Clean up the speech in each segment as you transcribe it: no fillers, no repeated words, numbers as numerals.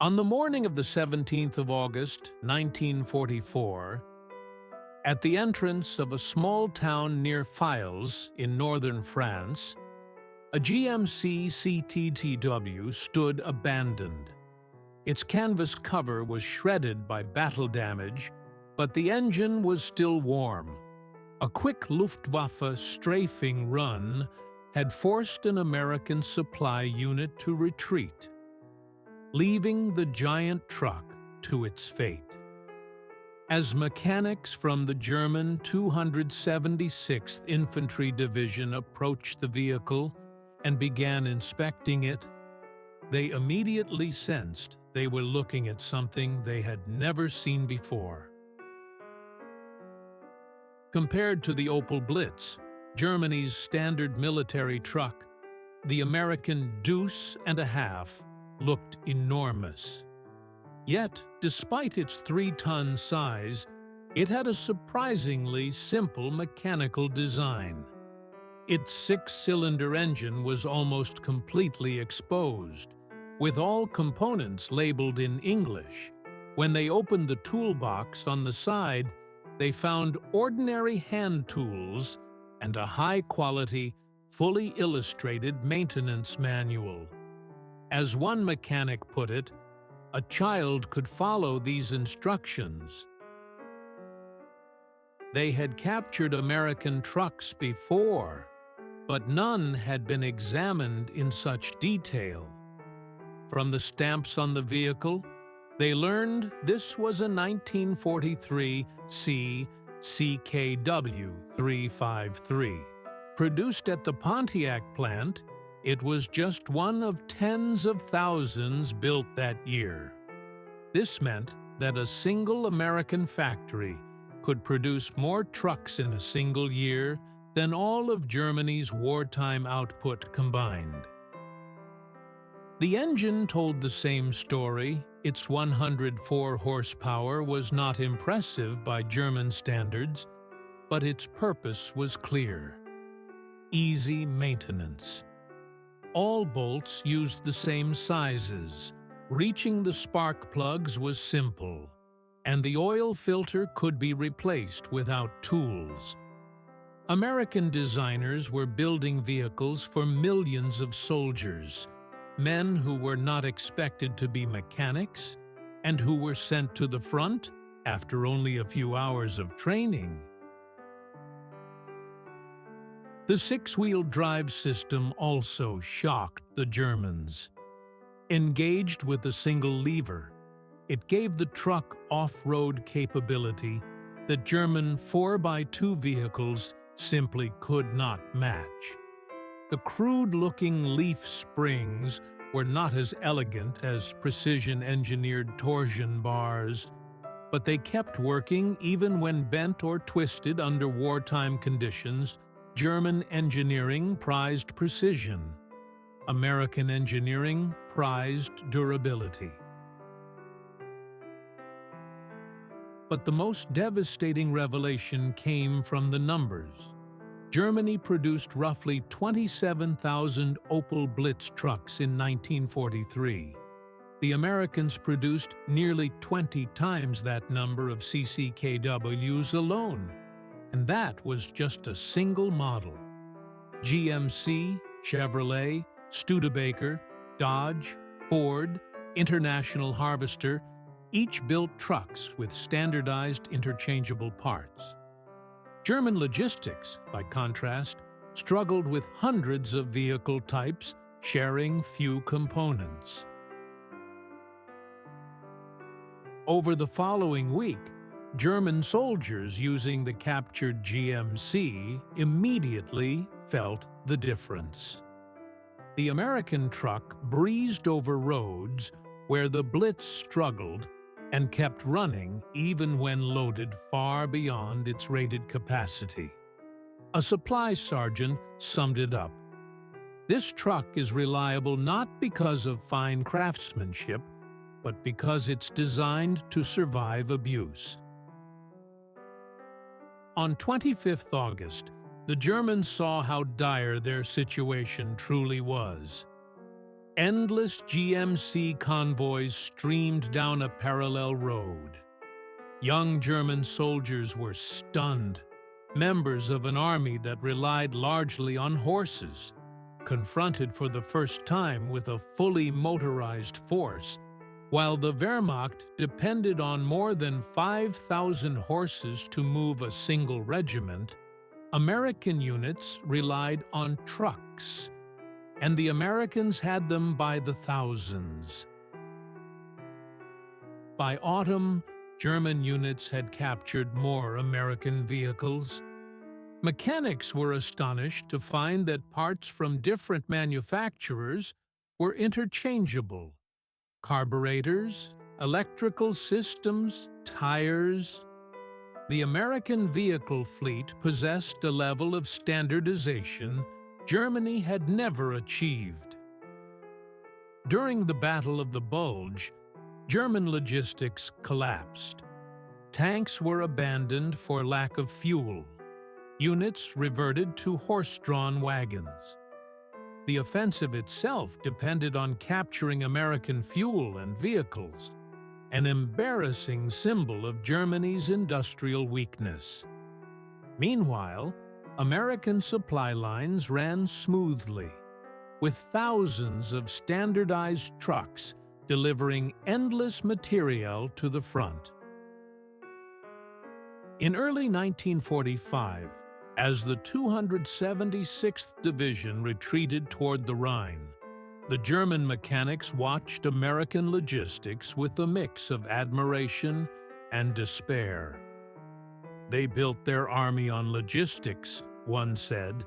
On the morning of the 17th of August, 1944, at the entrance of a small town near Files in northern France, a GMC CCKW stood abandoned. Its canvas cover was shredded by battle damage, but the engine was still warm. A quick Luftwaffe strafing run had forced an American supply unit to retreat, leaving the giant truck to its fate. As mechanics from the German 276th Infantry Division approached the vehicle and began inspecting it, they immediately sensed they were looking at something they had never seen before. Compared to the Opel Blitz, Germany's standard military truck, the American Deuce-and-a-Half looked enormous. Yet, despite its 3-ton size, it had a surprisingly simple mechanical design. Its 6-cylinder engine was almost completely exposed, with all components labeled in English. When they opened the toolbox on the side, they found ordinary hand tools and a high-quality, fully illustrated maintenance manual. As one mechanic put it, a child could follow these instructions. They had captured American trucks before, but none had been examined in such detail. From the stamps on the vehicle, they learned this was a 1943 CCKW 353. Produced at the Pontiac plant, it was just one of tens of thousands built that year. This meant that a single American factory could produce more trucks in a single year than all of Germany's wartime output combined. The engine told the same story. Its 104 horsepower was not impressive by German standards, but its purpose was clear: easy maintenance. All bolts used the same sizes, reaching the spark plugs was simple, and the oil filter could be replaced without tools. American designers were building vehicles for millions of soldiers, men who were not expected to be mechanics and who were sent to the front after only a few hours of training. The 6-wheel drive system also shocked the Germans. Engaged with a single lever, it gave the truck off-road capability that German 4x2 vehicles simply could not match. The crude-looking leaf springs were not as elegant as precision-engineered torsion bars, but they kept working even when bent or twisted under wartime conditions. German engineering prized precision. American engineering prized durability. But the most devastating revelation came from the numbers. Germany produced roughly 27,000 Opel Blitz trucks in 1943. The Americans produced nearly 20 times that number of CCKWs alone. And that was just a single model. GMC, Chevrolet, Studebaker, Dodge, Ford, International Harvester, each built trucks with standardized interchangeable parts. German logistics, by contrast, struggled with hundreds of vehicle types sharing few components. Over the following week, German soldiers using the captured GMC immediately felt the difference. The American truck breezed over roads where the Blitz struggled and kept running even when loaded far beyond its rated capacity. A supply sergeant summed it up. This truck is reliable not because of fine craftsmanship, but because it's designed to survive abuse. On 25th August, the Germans saw how dire their situation truly was. Endless GMC convoys streamed down a parallel road. Young German soldiers were stunned, members of an army that relied largely on horses, confronted for the first time with a fully motorized force. While the Wehrmacht depended on more than 5,000 horses to move a single regiment, American units relied on trucks, and the Americans had them by the thousands. By autumn, German units had captured more American vehicles. Mechanics were astonished to find that parts from different manufacturers were interchangeable. Carburetors, electrical systems, tires. The American vehicle fleet possessed a level of standardization Germany had never achieved. During the Battle of the Bulge, German logistics collapsed. Tanks were abandoned for lack of fuel. Units reverted to horse-drawn wagons. The offensive itself depended on capturing American fuel and vehicles, an embarrassing symbol of Germany's industrial weakness. Meanwhile, American supply lines ran smoothly, with thousands of standardized trucks delivering endless materiel to the front. In early 1945, as the 276th Division retreated toward the Rhine, the German mechanics watched American logistics with a mix of admiration and despair. "They built their army on logistics," one said,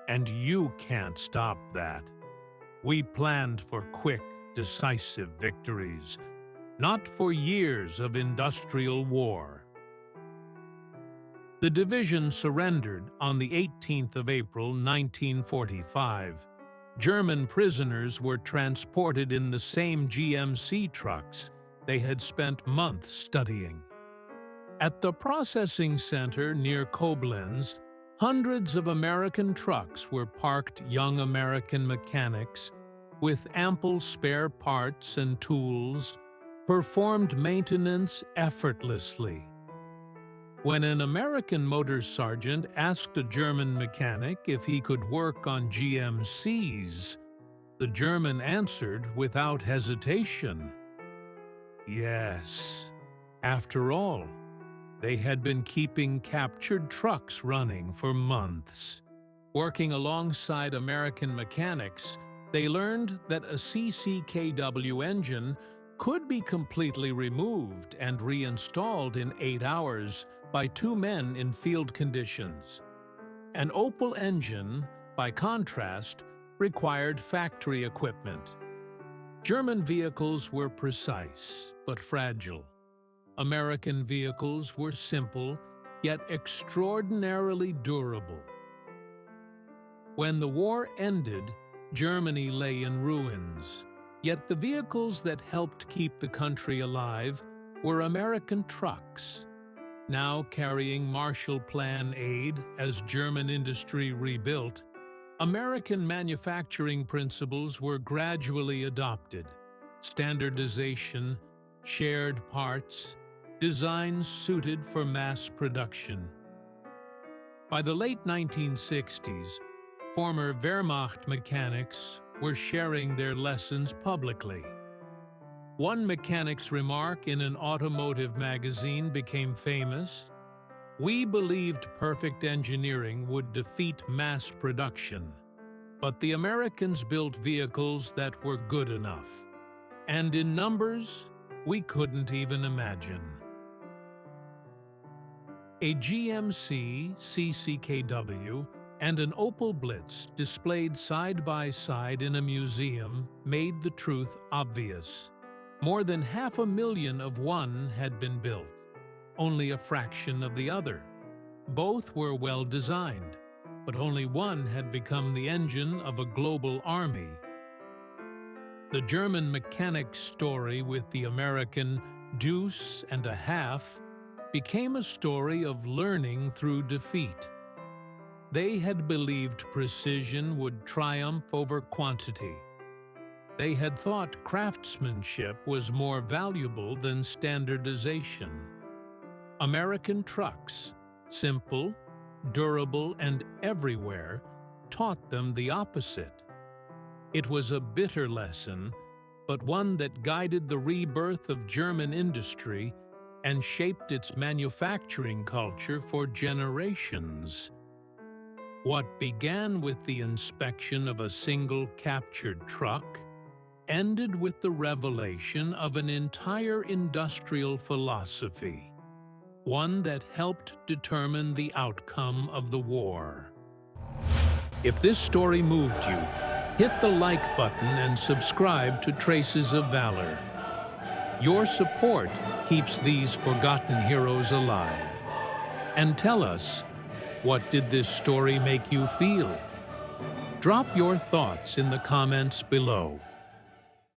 "and you can't stop that. We planned for quick, decisive victories, not for years of industrial war." The division surrendered on the 18th of April, 1945. German prisoners were transported in the same GMC trucks they had spent months studying. At the processing center near Koblenz, hundreds of American trucks were parked. Young American mechanics, with ample spare parts and tools, performed maintenance effortlessly. When an American motor sergeant asked a German mechanic if he could work on GMCs, the German answered without hesitation, yes. After all, they had been keeping captured trucks running for months. Working alongside American mechanics, they learned that a CCKW engine could be completely removed and reinstalled in 8 hours by 2 men in field conditions. An Opel engine, by contrast, required factory equipment. German vehicles were precise but fragile. American vehicles were simple, yet extraordinarily durable. When the war ended, Germany lay in ruins. Yet the vehicles that helped keep the country alive were American trucks, now carrying Marshall Plan aid as German industry rebuilt. American manufacturing principles were gradually adopted: standardization, shared parts, designs suited for mass production. By the late 1960s, former Wehrmacht mechanics were sharing their lessons publicly. One mechanic's remark in an automotive magazine became famous: "We believed perfect engineering would defeat mass production, but the Americans built vehicles that were good enough, and in numbers we couldn't even imagine." A GMC CCKW and an Opel Blitz displayed side by side in a museum made the truth obvious. More than 500,000 of one had been built, only a fraction of the other. Both were well designed, but only one had become the engine of a global army. The German mechanic's story with the American Deuce-and-a-Half became a story of learning through defeat. They had believed precision would triumph over quantity. They had thought craftsmanship was more valuable than standardization. American trucks, simple, durable, and everywhere, taught them the opposite. It was a bitter lesson, but one that guided the rebirth of German industry and shaped its manufacturing culture for generations. What began with the inspection of a single captured truck ended with the revelation of an entire industrial philosophy, one that helped determine the outcome of the war. If this story moved you, hit the like button and subscribe to Traces of Valor. Your support keeps these forgotten heroes alive. And tell us, what did this story make you feel? Drop your thoughts in the comments below.